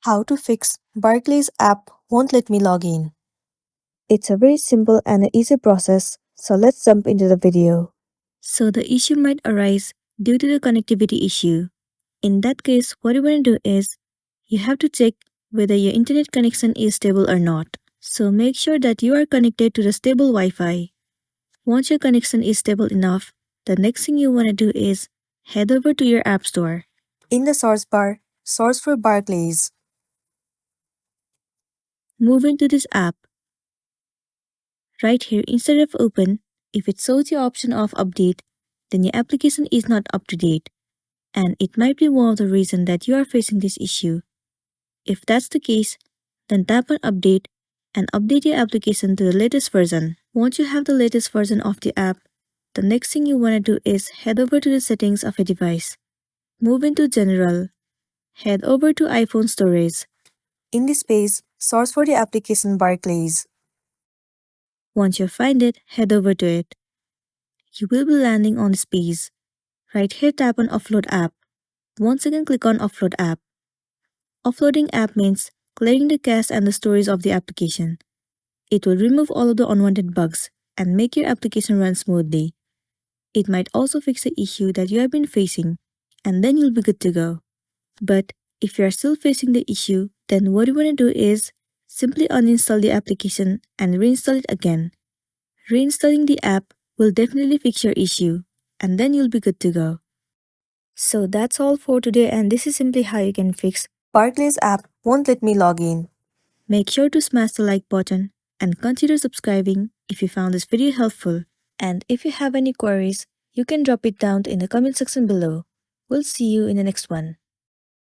How to fix Barclays app won't let me log in. It's a very simple and easy process, so let's jump into the video. So the issue might arise due to the connectivity issue. In that case, what you want to do is, you have to check whether your internet connection is stable or not. So make sure that you are connected to the stable Wi-Fi. Once your connection is stable enough, the next thing you want to do is head over to your app store. In the source bar, search for Barclays. Move into this app. Right here, instead of open, if it shows the option of update, then your application is not up to date. And it might be one of the reasons that you are facing this issue. If that's the case, then tap on update and update your application to the latest version. Once you have the latest version of the app, the next thing you want to do is head over to the settings of a device. Move into general. Head over to iPhone storage. In this page, search for the application Barclays. Once you find it, head over to it. You will be landing on this page. Right here, tap on Offload App. Once again, click on Offload App. Offloading app means clearing the cache and the storage of the application. It will remove all of the unwanted bugs and make your application run smoothly. It might also fix the issue that you have been facing, and then you'll be good to go. But if you are still facing the issue, then what you want to do is simply uninstall the application and reinstall it again. Reinstalling the app will definitely fix your issue, and then you'll be good to go. So that's all for today, and this is simply how you can fix Barclays app won't let me log in. Make sure to smash the like button and consider subscribing if you found this video helpful. And if you have any queries, you can drop it down in the comment section below. We'll see you in the next one.